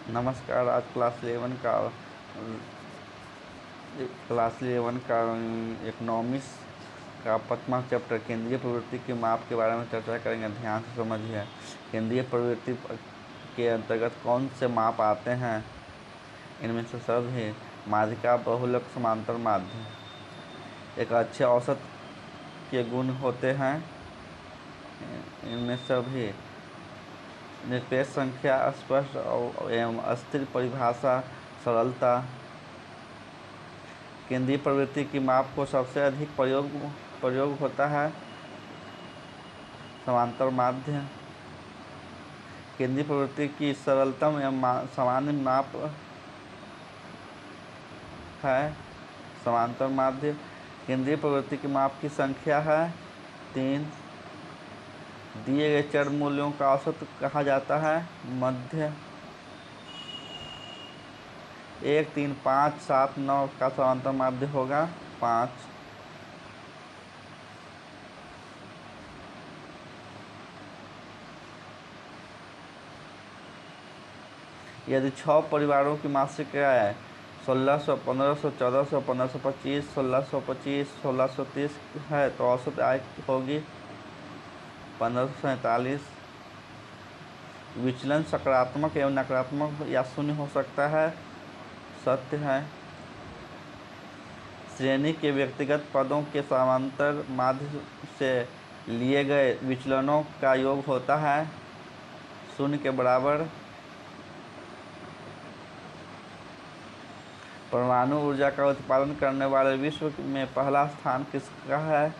नमस्कार। आज क्लास 11 का इकोनॉमिक्स का 5वां चैप्टर केंद्रीय प्रवृत्ति की माप के बारे में चर्चा करेंगे। ध्यान से समझिए। केंद्रीय प्रवृत्ति के अंतर्गत कौन से माप आते हैं? इनमें से सभी माध्यिका, बहुलक, समांतर माध्य। एक अच्छे औसत के गुण होते हैं। इनमें सभी निरपेक्ष संख्या, स्पष्ट एवं अस्थिर परिभाषा, सरलता। केंद्रीय प्रवृत्ति की माप को सबसे अधिक प्रयोग होता है समांतर माध्य। केंद्रीय प्रवृत्ति की सरलतम एवं सामान्य माप है समांतर माध्य। केंद्रीय प्रवृत्ति की माप की संख्या है 3। दिए गए चर मूल्यों का औसत कहा जाता है मध्य। 1, 3, 5, 7, 9 का समांतर माध्य होगा 5। यदि 6 परिवारों की मासिक आय 1600, 1500, 1400, 1525, 1625, 1630 है तो औसत आय होगी 1547। विचलन सकारात्मक एवं नकारात्मक या शून्य हो सकता है, सत्य है। श्रेणी के व्यक्तिगत पदों के समांतर माध्य से लिए गए विचलनों का योग होता है 0 के बराबर। परमाणु ऊर्जा का उत्पादन करने वाले विश्व में पहला स्थान किसका है?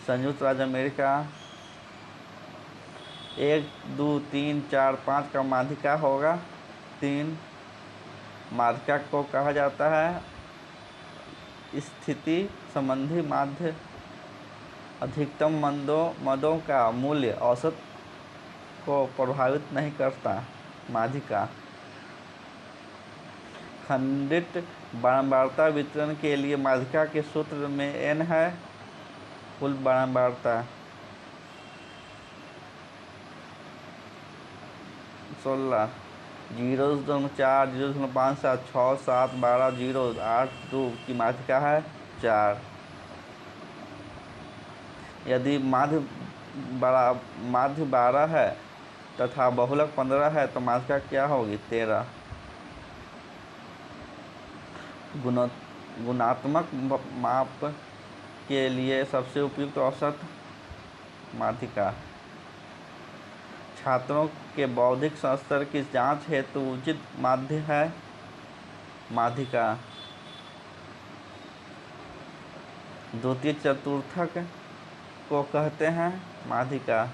संयुक्त राज्य अमेरिका। 1, 2, 3, 4, 5 का माध्यिका होगा 3। माध्यिका को कहा जाता है स्थिति संबंधी माध्य। अधिकतम मदों का मूल्य औसत को प्रभावित नहीं करता माध्यिका। खंडित बारंबारता वितरण के लिए माध्यिका के सूत्र में n है कुल बारंबारता। 16 0.4, 0.5, 7, 6, 7, 12, 0, 8, 2 की माध्यिका है 4। यदि माध्य 12 है तथा बहुलक 15 है तो माध्यिका क्या होगी? 13। गुणात्मक माप के लिए सबसे उपयुक्त औसत माध्यिका। छात्रों के बौद्धिक स्तर की जांच हेतु उचित माध्य है माध्यिका। द्वितीय चतुर्थक को कहते हैं माध्यिका।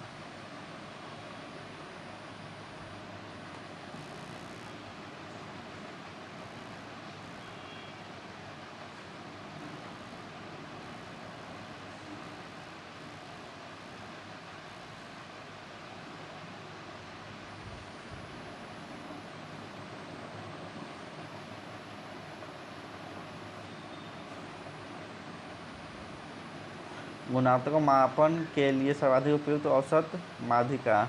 गुणात्मक मापन के लिए सर्वाधिक उपयुक्त औसत माध्यिका।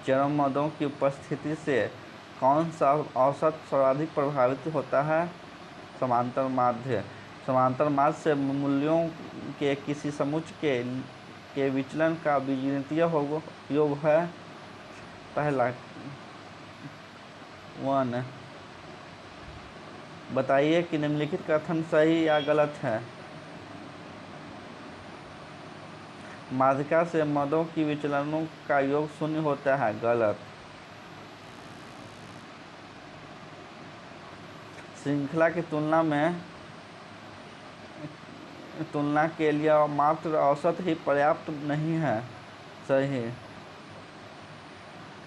चरम मदों की उपस्थिति से कौन सा औसत सर्वाधिक प्रभावित होता है? समांतर माध्य। समांतर माध्य से मूल्यों के किसी समुच्चय के विचलन का बीजगणितीय योग है पहला 1। बताइए कि निम्नलिखित कथन सही या गलत है। माध्यिका से मदों की विचलनों का योग 0 होता है, गलत। श्रृंखला की तुलना के लिए मात्र औसत ही पर्याप्त नहीं है, सही।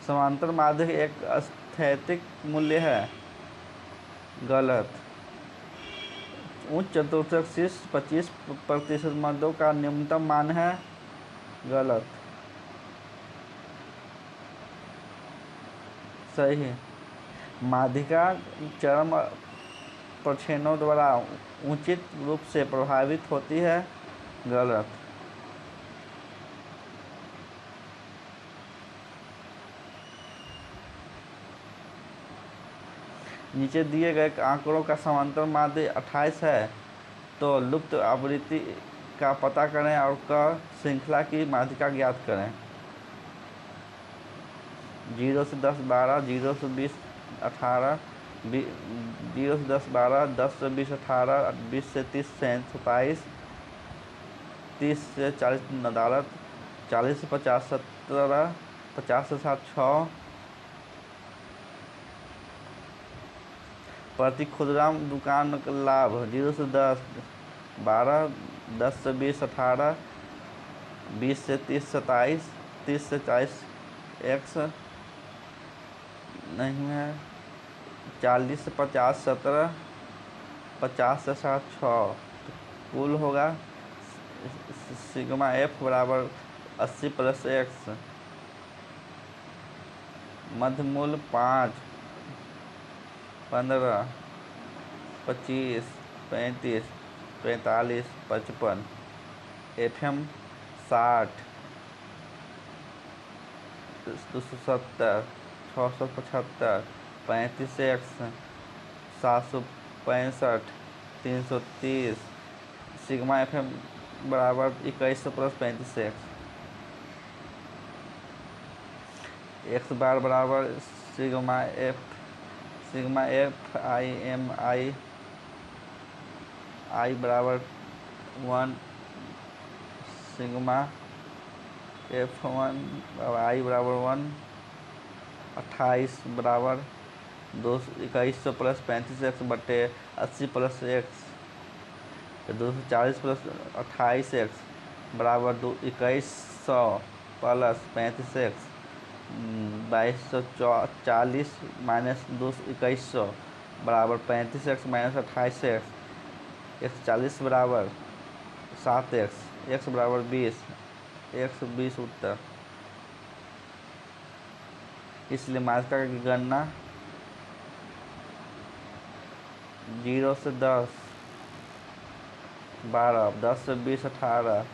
समांतर माध्य एक स्थैतिक मूल्य है, गलत। उच्च चतुर्थक शीर्ष 25% मदों का न्यूनतम मान है, गलत। सही। माध्यिका चरम प्रक्षेपणों द्वारा उचित रूप से प्रभावित होती है, गलत। नीचे दिए गए आंकड़ों का समांतर माध्य 28 है, तो लुप्त आवृत्ति का पता करें और क श्रृंखला की माध्यिका ज्ञात करें। 0 से 10 12, 0 से 20 18, 0 से 10 12, 10 से 20 18, 20 से 30 27, 30 से 40 अदालत, 40 से 50 17, 50 से 60 6, प्रति खुदरा दुकान का लाभ 0 से 10 12, 10 से 20 18, 20 से 30 27, 30 से 40 x नहीं है, 40 से 50 17, 50 से 60 6, तो कुल होगा सिग्मा एफ बराबर 80 प्लस एक्स, मध्य मूल 5, 15, 25, 35, 45, 55, FM 60, 270, 675, 35 एक्स, 765, 330, सिग्मा FM बराबर 2100 प्लस 35 एक्स बार बराबर सिग्मा एफ आई एम आई बराबर 1, सिग्मा F1 आई बराबर 1, 28 बराबर 2100 प्लस 35 एक्स बटे 80 प्लस एक्स, तो 240 प्लस 28 एक्स बराबर 2100 प्लस 35 एक्स, 2240 माइनस 2100 बराबर 35 एक्स माइनस 28 एक्स, एक्स 40 बराबर 7 एक्स बराबर 20, एक्स 20 उत्तर। इसलिए माध्यिका की गणना 0 से 10 12, 10 से 20 18,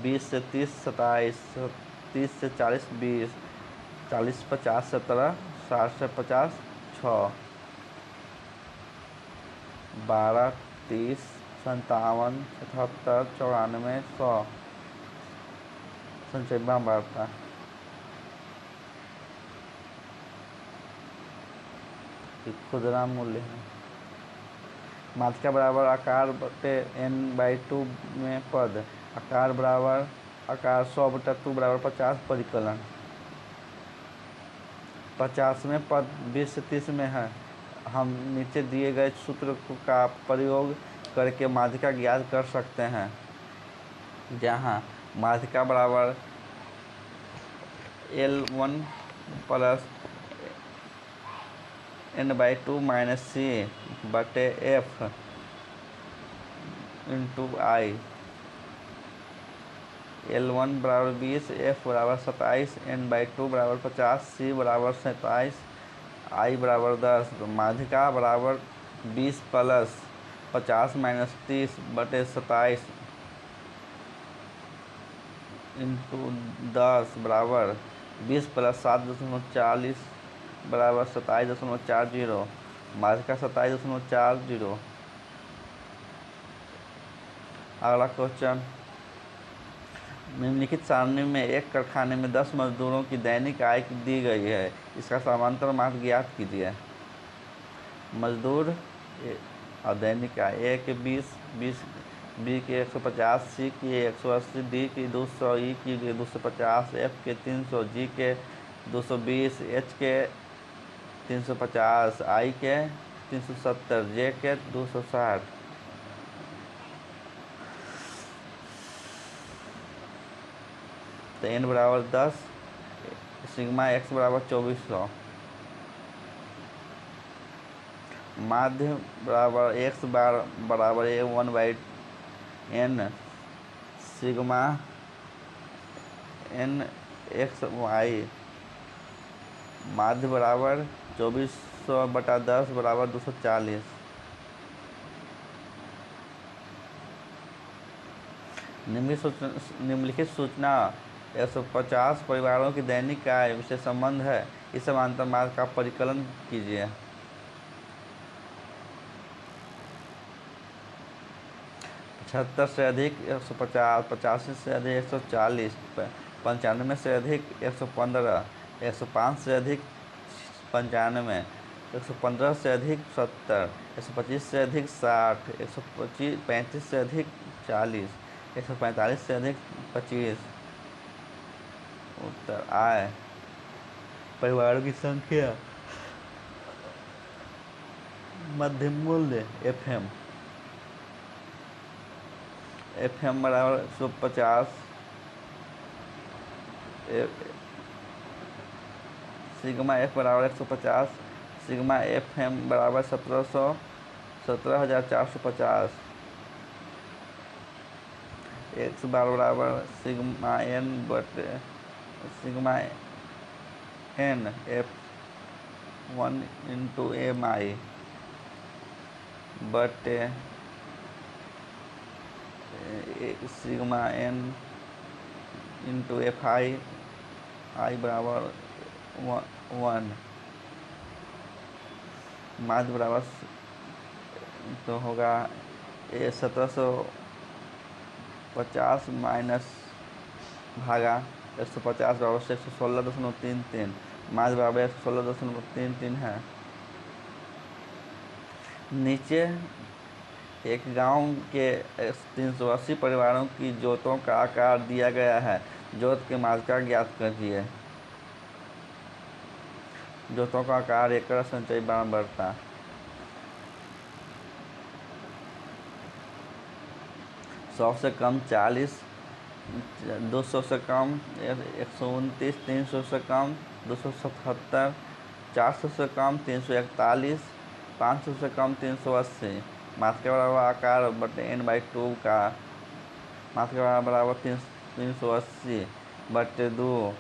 20 से 30 27, 30 से 40 20, 40 से 50 17, 60 से 50 6, 12 30 57 77 94 100 संचयमा वार्ता। खुदरा मूल्य है माध्यिका बराबर आकार बटे n/2 में पद, आकार बराबर आकार 100/2 बराबर 50, परिकलन 50वें पद 20 से 30 में है। हम नीचे दिए गए सूत्र का प्रयोग करके माध्यिका ज्ञात कर सकते हैं, जहाँ माध्यिका बराबर L1 प्लस n/2 माइनस सी बटे एफ इंटू आई, L1 बराबर 20, F बराबर 27, n/2 बराबर 50, C बराबर 27, I बराबर 10, तो माध्यिका बराबर 20 प्लस 50 माइनस 30 बटे 27 इंटू 10 बराबर 20 प्लस 7.40 बराबर 27.40, माध्यिका 27.40। अगला क्वेश्चन, निम्नलिखित सारणी में एक कारखाने में 10 मजदूरों की दैनिक आय दी गई है, इसका समांतर माध्य ज्ञात कीजिए। मजदूर और दैनिक आय, ए के 20, बी के 150, सी की 180, डी की 200, ई की 250, एफ के 300, जी के 220, एच के 350, आई के 370, जे के 260। तो n बराबर 10, सिग्मा x बराबर 2400, माध्य बराबर x बार बराबर A1/n, sigma n x y, माध्य बराबर 2400/10 बराबर 240। निम्नलिखित सूचना 150 परिवारों की दैनिक आय से संबंध है। इस समांतर मार्ग का परिकलन कीजिए। 75 से अधिक 150, 85 से अधिक 140, 95 से अधिक 115, 105 से अधिक 95, 115 से अधिक 70, 125 से अधिक 60, 135 से अधिक 40, 145 से अधिक 25। उत्तर आय परिवारों की संख्या। मध्यम मूल्य एफ एम बराबर 150, सिग्मा एफ बराबर 150, सिग्मा एफ एम बराबर 17,450। एक्स बार बराबर सिग्मा एन बटे sigma N F1 into M I बटे sigma N into F I बराबर 1। माध्य बराबर तो होगा 1750 माइनस भागा 150 बराबर से 116.33। माध्य बराबर 116.33 है। नीचे एक गांव के 380 परिवारों की जोतों का आकार दिया गया है। जोत के मात्रा ज्ञात कीजिए। जोतों का आकार एकड़ संचयी बराबरता। सौ से कम 40, 200 से कम 129, 300 से कम 277, 400 से कम 341, 500 से कम 380। मात्रा के बराबर आकार बटे n/2 का मात्रा के बराबर 380 बटे 2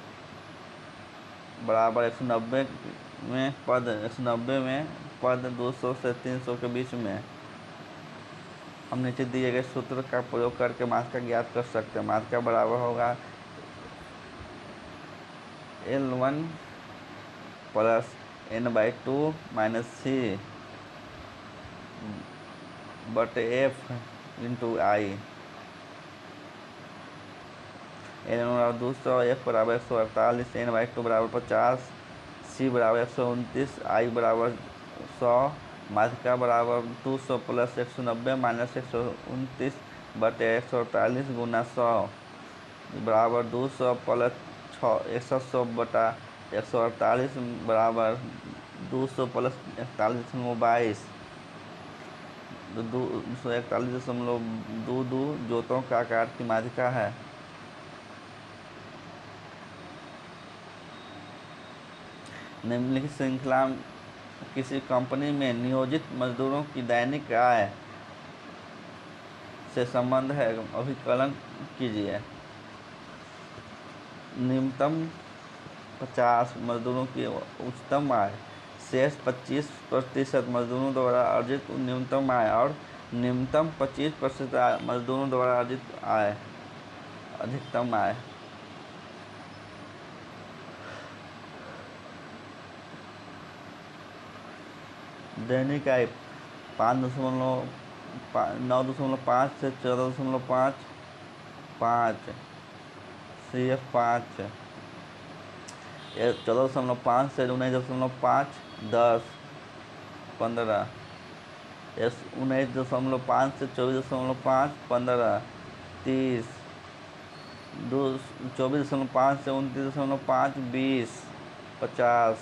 बराबर 190 में पद 200 से 300 के बीच में। हम नीचे दिए गए सूत्र का प्रयोग करके मात्रा ज्ञात कर सकते हैं। मात्रा बराबर होगा L1 plus n/2 minus C बटे F इंटू आई। L1 बराबर 200, F बराबर 148, n/2 बराबर 50, C बराबर 129, I बराबर 100। मात्रा बराबर 200 प्लस 190 माइनस 129 बटे 148 गुना 100 बराबर 200 प्लस 100 बटा 148 बराबर 200 प्लस 41.22। 241.22 जोतों का आकार की मात्रा है। निम्नलिखित श्रृंखला किसी कंपनी में नियोजित मजदूरों की दैनिक आय से संबंध है। अभिकलन कीजिए। न्यूनतम 50 मजदूरों की उच्चतम आय, शेष 25% मजदूरों द्वारा अर्जित न्यूनतम आय और न्यूनतम 25% मजदूरों द्वारा अर्जित आय अधिकतम आय। दैनिक आय 9.5 से 14.5, 5 CF 5, 14.5 से 19.5, 10, 15, 19.5 से 24.5, 15, 30, 24.5 से 29.5, 20, 50,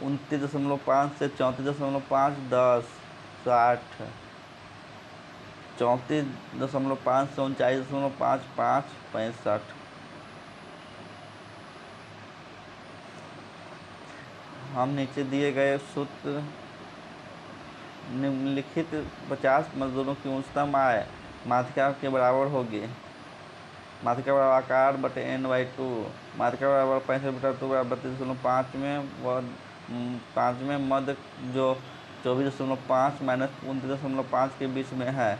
29.5 से 34.5, 10, 60, 34.5 से 39.5, 5, 65। हम नीचे दिए गए सूत्र निम्नलिखित 50 मजदूरों की उच्चतम आय मात्रा के बराबर होगी। मात्रा के बराबर आकार बटे n/2। मात्रा के बराबर 65/2 बराबर 32.5 में मध्य जो 24.5 माइनस 29.5 के बीच में है।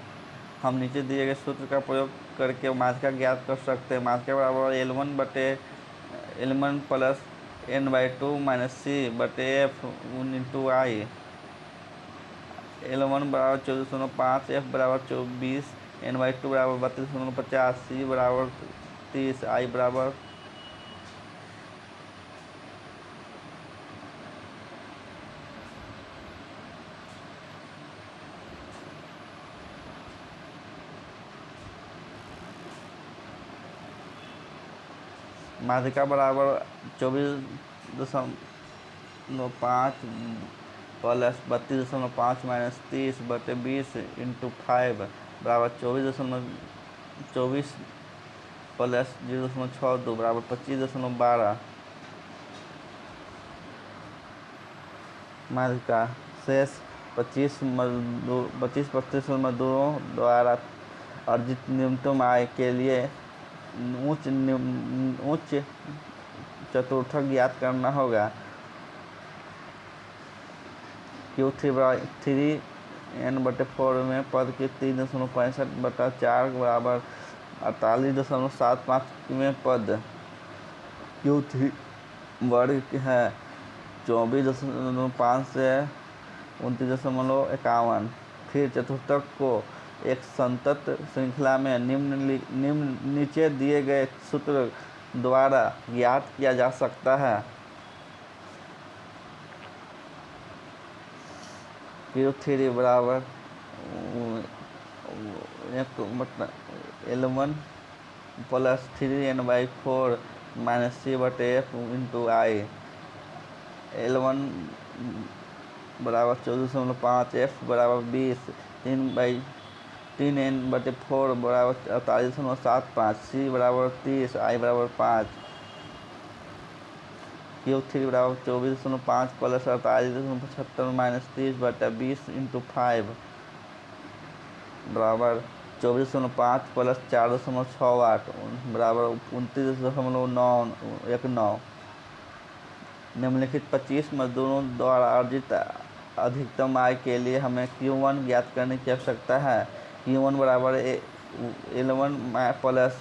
हम नीचे दिए गए सूत्र का प्रयोग करके माध्यिका ज्ञात कर सकते हैं। माध्यिका बराबर L1 बटे L1 प्लस n/2 माइनस सी बटे एफ इंटू आई। L1 बराबर 14.5, एफ बराबर 24, n/2 बराबर 32.50, सी बराबर 30, आई बराबर माध्यिका बराबर 24.5 प्लस 32.5 माइनस 30 बटे 20 इंटू 5 बराबर 24 प्लस 0.62 बराबर 25.12। माध्यिका शेष 25% मजदूरों द्वारा अर्जित न्यूनतम आय के लिए उच्च चतुर्थक ज्ञात करना होगा। Q3/3n/4 में पद की 3.65/4 बराबर 48.75 में पद Q3 वर्ग है 24.5 से 29.51। फिर चतुर्थक को एक संतत श्रृंखला में नीचे दिए गए सूत्र द्वारा ज्ञात किया जा सकता है। Q3 बराबर L1 प्लस 3n/4 माइनस सी बटे एफ इंटू आई। L1 बराबर 14.5, एफ बराबर 20, 3n/4 बराबर 48.75, सी बराबर 30, आई बराबर 5। Q3 बराबर 24.5 प्लस 48.75 माइनस 30 बटा 20 इंटू 5 बराबर 24.5 प्लस 4.68 बराबर 29.919। निम्नलिखित 25 मजदूरों द्वारा अर्जित अधिकतम आय के लिए हमें Q1 ज्ञात करने की आवश्यकता है। Q1 बराबर L1 प्लस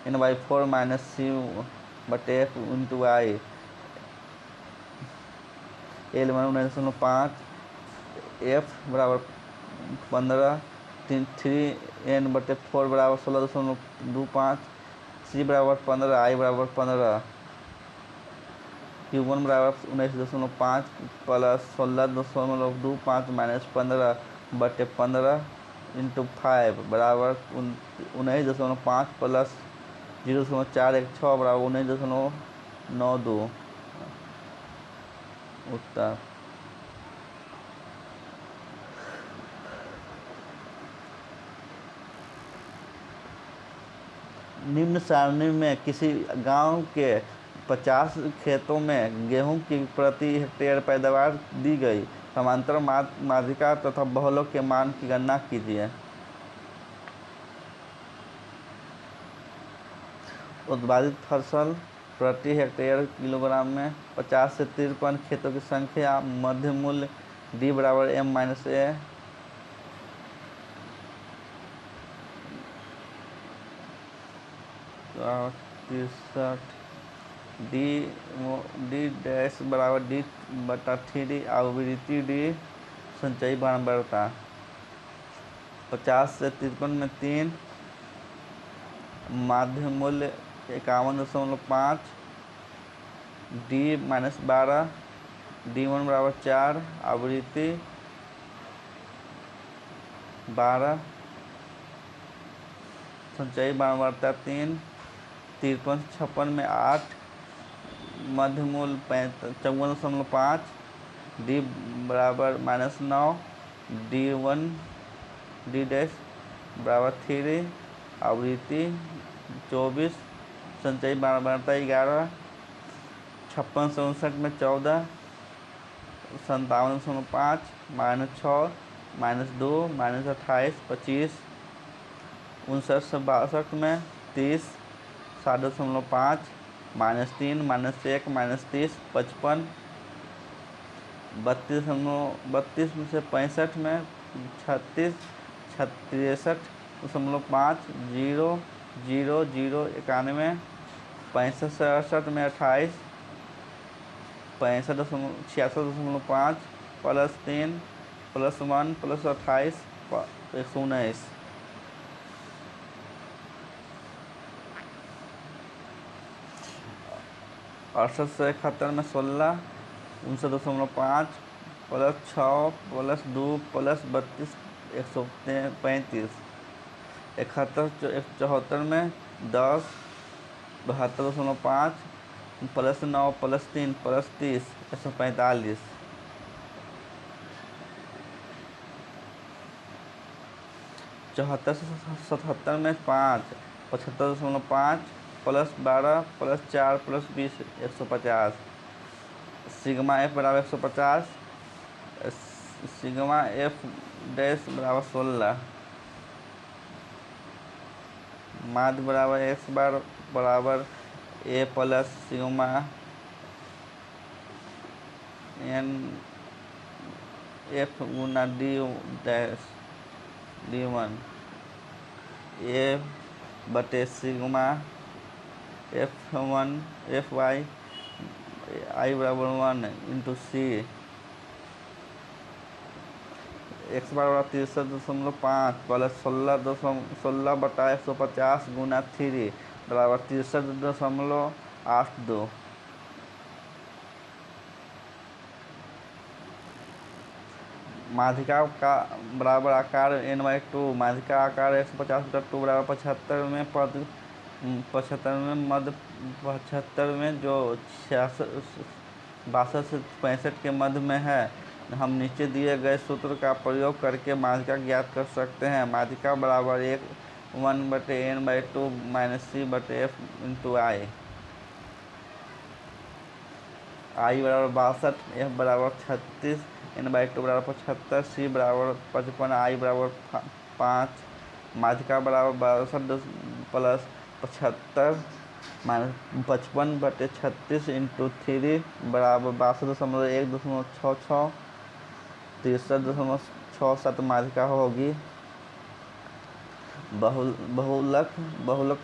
n/4 माइनस सी बटे एफ इंटू आई। L1 19.5, एफ बराबर 15, 3n/4 बराबर 16.25, सी बराबर 15, आई बराबर 15। Q1 बराबर 19.5 प्लस 16.25 माइनस 15 बटे 15 इंटू 5 बराबर 19.5 प्लस 0.416 बराबर 19.92। उत्तर निम्न सारणी में किसी गांव के 50 खेतों में गेहूं की प्रति हेक्टेयर पैदावार दी गई। समांतर माध्यिका तथा बहुलक के मान की गणना कीजिए। उत्पादित फसल प्रति हेक्टेयर किलोग्राम में 50 से 53 खेतों की संख्या। मध्य मूल्य D बराबर M minus A। D dash बराबर D बटा 3D आवृत्ति D संचयी बारंबारता। 50 से 53 में 3। माध्य मूल्य 51.5। D minus 12। D1 बराबर 4 आवृत्ति 12 संचयी बारंबारता 3। 53 से 56 में 8। मध्य मूल्य 54.5। D बराबर -9। D1 D डैश बराबर 3 आवृत्ति 24 संचयी बारंबारता 11। 56 से 59 में 14। 57.5 -6 -2 -28 25। 59 से 62 में 30। 7.5 -3 -1 -30 55। 32 से 65 में 36 63 65 जीरो जीरो जीरो 91 65 से 68 में 28 66.5 +3 +1 +28 119 68 से 71 में 16 59.5 +6 +2 +32 135 71 में 10 72.5 +9 +3 +30 145 74 से 77 में 5 75.5 +12 +4 +20 150 सिग्मा एफ बराबर 150 सिग्मा एफ डैश बराबर 16 माध्य बराबर एक्स बार बराबर ए प्लस सिग्मा एन एफ गुना डी डैश D1 ए बटे सिग्मा F1 Fy आई बराबर 1 इंटू सी एक्स बराबर 63.5 प्लस 16 बटा 150 गुना 3 बराबर 63.82 माध्यिका का बराबर आकार n/2 माध्यिका आकार 150/2 बराबर 75 में पद 75 में मध्य 75 में जो 62 से 65 के मध्य में है। हम नीचे दिए गए सूत्र का प्रयोग करके माध्यिका ज्ञात कर सकते हैं। माध्यिका बराबर 1/n/2 - c/f × आई बराबर 62 एफ बराबर 36 n/2 बराबर 75 सी बराबर 55 आई बराबर 5 माध्यिका बराबर 62 + 75 - 55/36 × 3 बराबर 62.166 63.67 माध्यिका होगी। बहुलक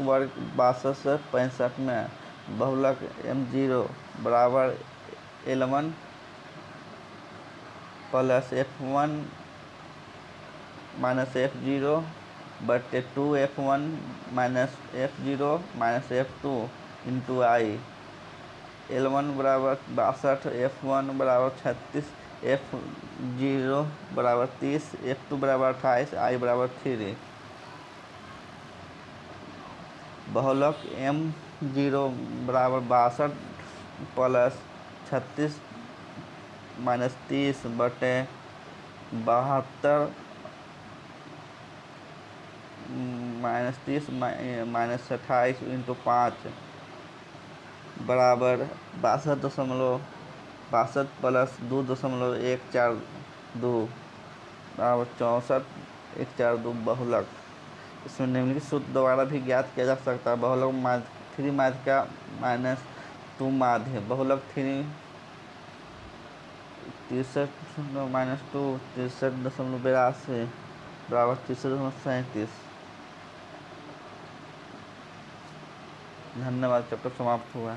वर्ग 62 से 65 में बहुलक m0 बराबर L1 + F1 - F0 बटे 2F1 - F0 - F2 × I L1 बराबर 62 F1 बराबर 36 F0 बराबर 30 F2 बराबर 28 I बराबर 3 बहुलक m0 बराबर 62 + 36 - 30 बटे 72 - 30 - 28 × 5 बराबर 62.62 + 2.142 बराबर 64.142 बहुलक। इसमें निम्नलिखित सूत्र द्वारा भी ज्ञात किया जा सकता है। बहुलक 3 माध्यिका - 2 माध्य बहुलक 3 63 - 2 63.82 बराबर 63.37। धन्यवाद। चैप्टर समाप्त हुआ।